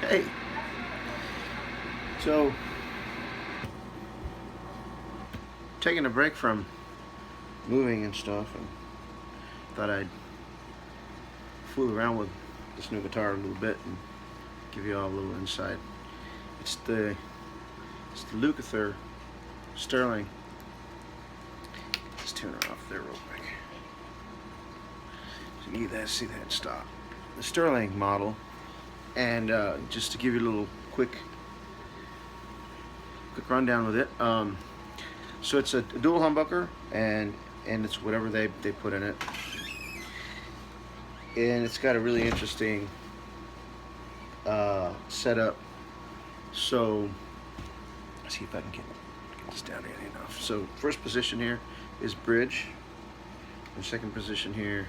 Okay. So, taking a break from moving and stuff, and thought I'd fool around with this new guitar a little bit and give you all a little insight. It's the Luke LK100 Sterling. Let's tune her off there real quick. So you can see that stop. The Sterling model, and just to give you a little quick rundown with it. So it's a dual humbucker, and it's whatever they put in it, and it's got a really interesting setup. So let's see if I can get this down here enough. So first position here is bridge, and second position here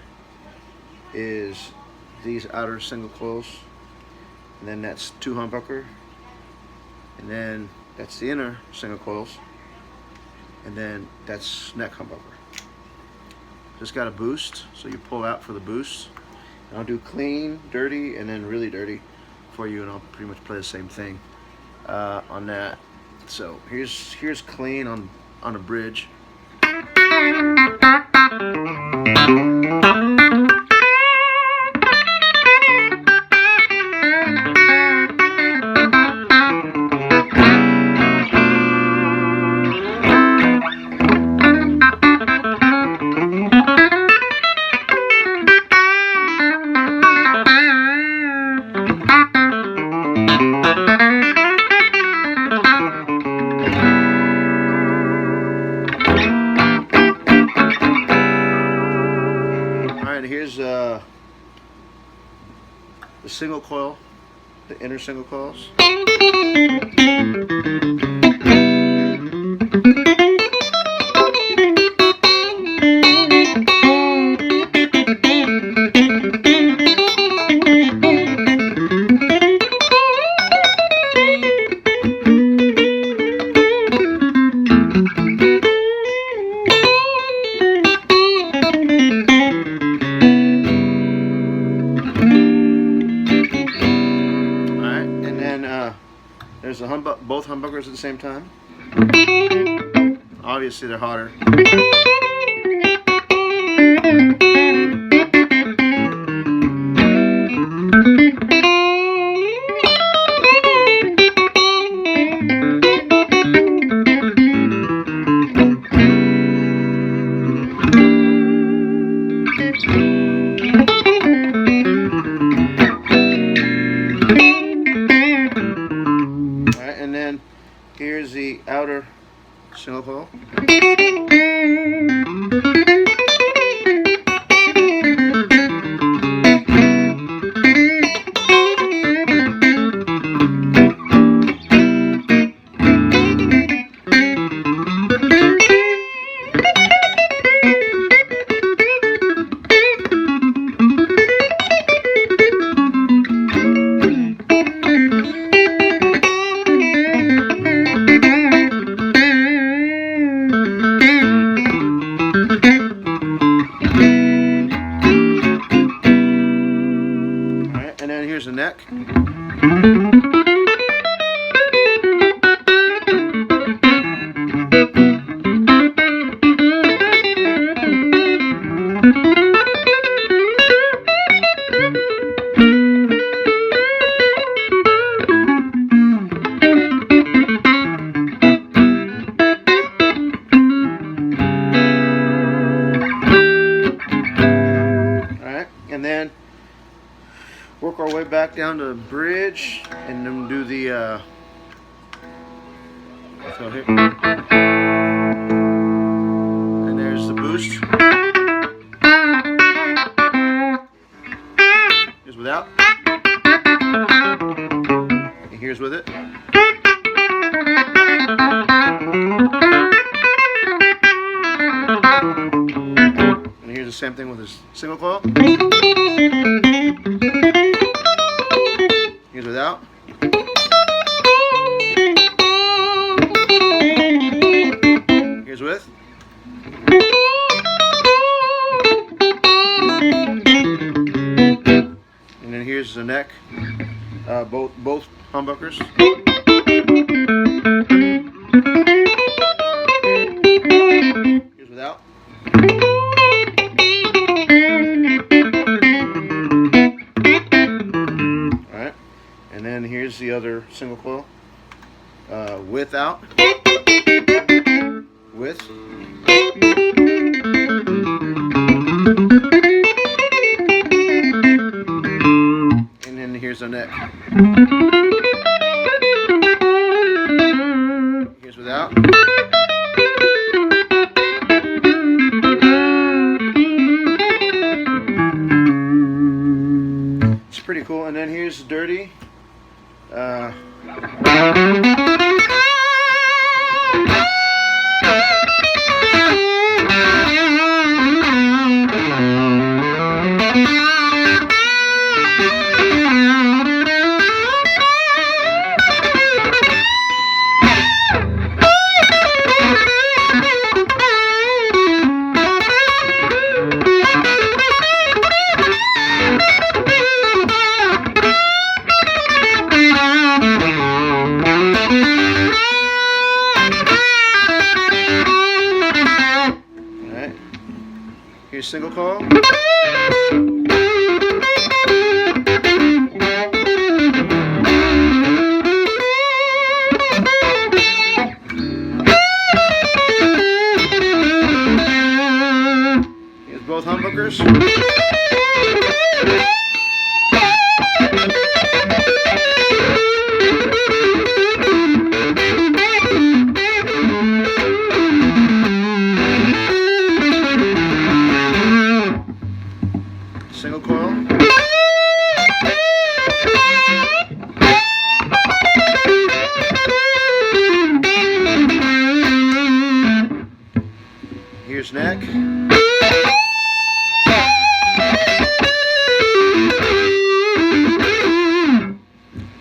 is these outer single coils, and then that's two humbucker, and then that's the inner single coils, and then that's neck humbucker. Just got a boost, so you pull out for the boost. And I'll do clean, dirty, and then really dirty for you, and I'll pretty much play the same thing on that. So here's clean on a bridge. Here's the single coil, the inner single coils. There's both humbuckers at the same time. Obviously they're hotter. And then here's the outer single coil. And then here's the neck. And then work our way back down to the bridge, and then do the so here. And there's the boost. Here's without. And here's with it. And here's the same thing with this single coil. Here's without. Here's with. And then here's the neck both humbuckers. Here's without. All right, and then here's the other single coil. Without. With. And then here's the neck. Here's without. It's pretty cool. And then here's the dirty. Here's single coil. Here's both humbuckers. Single coil. Here's neck.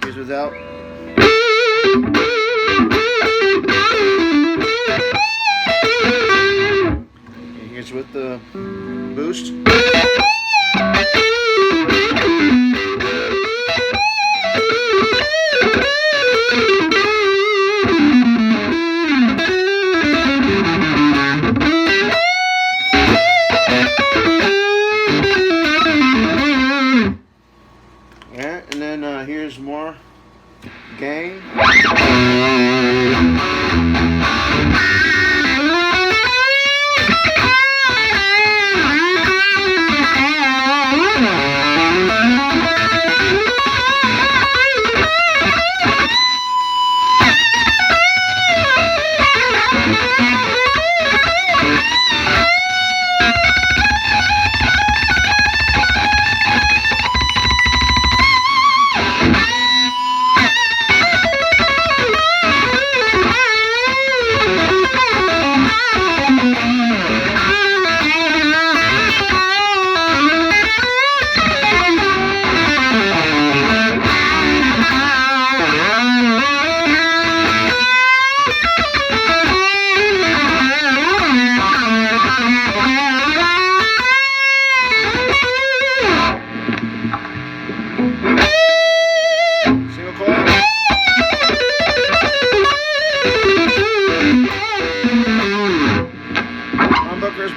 Here's without. And here's with the boost. Yeah, and then here's more gain.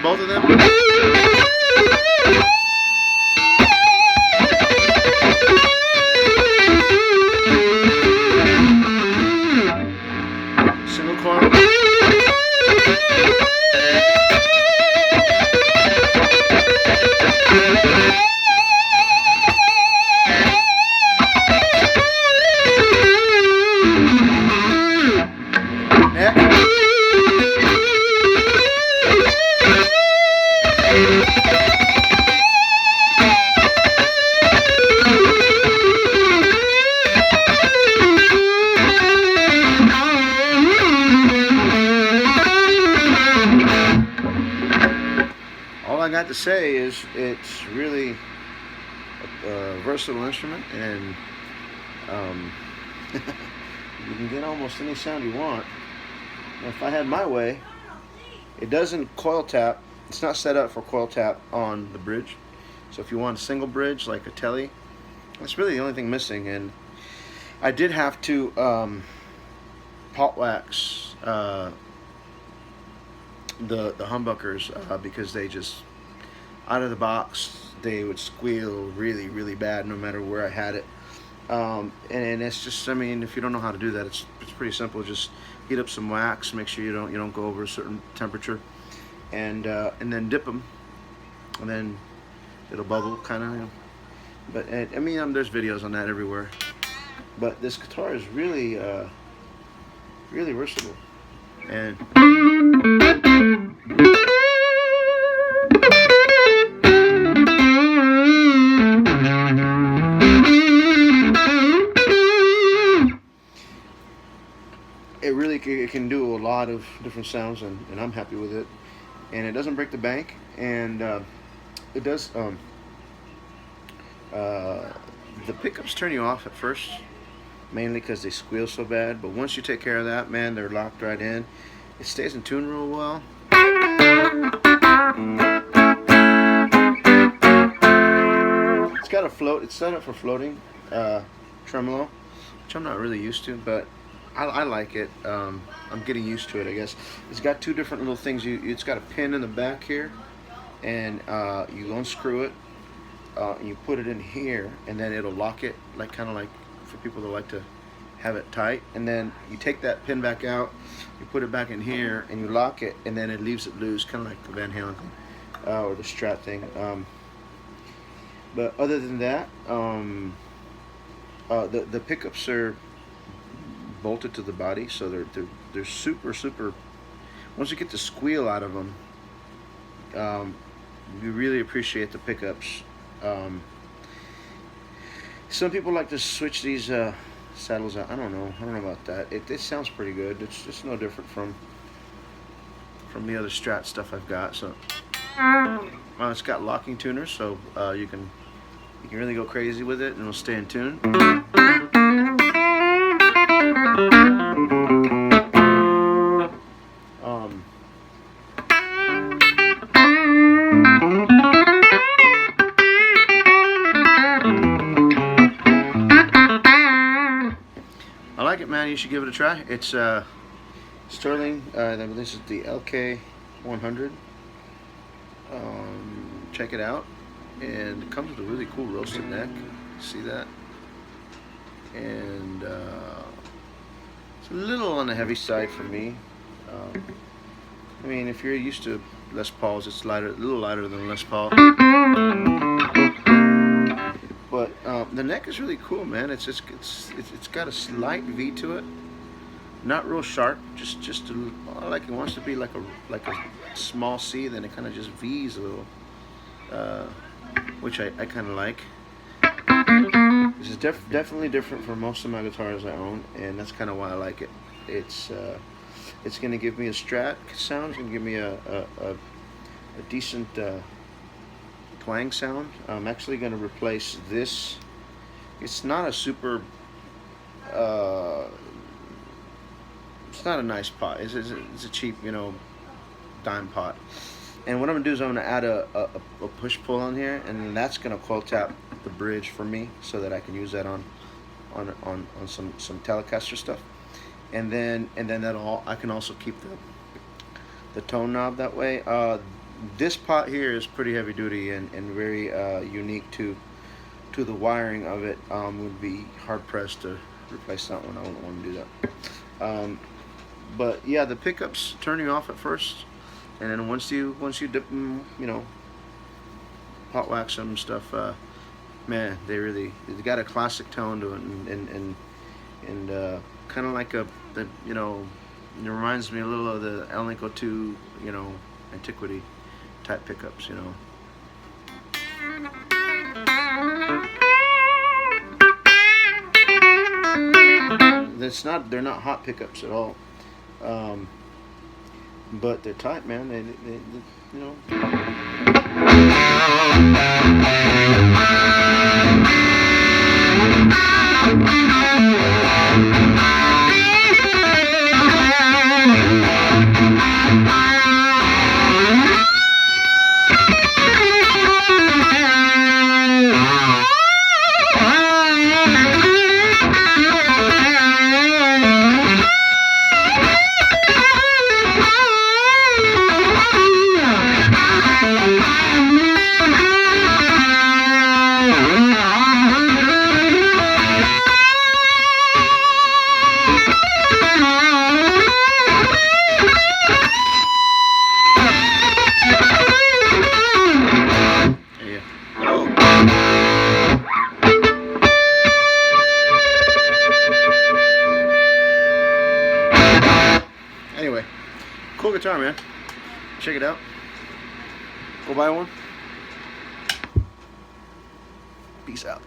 Both of them. Single coil. Neck. All I got to say is it's really a versatile instrument, and you can get almost any sound you want. If I had my way, it doesn't coil tap. It's not set up for coil tap on the bridge. So if you want a single bridge like a telly, that's really the only thing missing. And I did have to pot wax the humbuckers because they just, out of the box, they would squeal really bad no matter where I had it. And it's just, I mean, if you don't know how to do that, it's pretty simple. Just heat up some wax, make sure you don't go over a certain temperature, and then dip them, and then it'll bubble kind of. But I mean, there's videos on that everywhere. But this guitar is really really versatile, and it can do a lot of different sounds, and I'm happy with it. And it doesn't break the bank, and it does. The pickups turn you off at first, mainly because they squeal so bad. But once you take care of that, man, they're locked right in. It stays in tune real well. It's got a float. It's set up for floating tremolo, which I'm not really used to, but I like it. I'm getting used to it, I guess. It's got two different little things. It's got a pin in the back here, and you unscrew it. You put it in here, and then it'll lock it, like kind of like for people that like to have it tight. And then you take that pin back out, you put it back in here, and you lock it, and then it leaves it loose, kind of like the Van Halen thing or the Strat thing. But other than that, the pickups are bolted to the body, so they're super. Once you get the squeal out of them, you really appreciate the pickups. Some people like to switch these saddles out. I don't know about that. It sounds pretty good. It's just no different from the other Strat stuff I've got. So it's got locking tuners, so you can really go crazy with it, and it'll stay in tune. I like it, man. You should give it a try. It's Sterling. This is the LK100. Check it out. And it comes with a really cool roasted neck. See that? And it's a little on the heavy side for me. I mean, if you're used to Les Pauls, it's lighter, a little lighter than Les Paul. But the neck is really cool, man. It's got a slight V to it, not real sharp. Just like it wants to be like a small C, then it kind of just V's a little, which I kind of like. This is definitely different from most of my guitars I own, and that's kind of why I like it. It's going to give me a Strat sound. It's going to give me a decent twang sound. I'm actually going to replace this. It's not a super. It's not a nice pot. It's a cheap, dime pot. And what I'm gonna do is I'm gonna add a push pull on here, and then that's gonna coil tap the bridge for me, so that I can use that on some Telecaster stuff. And then I can also keep the tone knob that way. This pot here is pretty heavy duty and very unique to the wiring of it. Would be hard pressed to replace that one. I wouldn't want to do that. But yeah, the pickups turn you off at first, and then once you dip them, hot wax them and stuff, man, they got a classic tone to it, and kind of like it reminds me a little of the LK2, antiquity type pickups, They're not hot pickups at all, but they're tight, man. They cool guitar, man. Check it out. Go buy one. Peace out.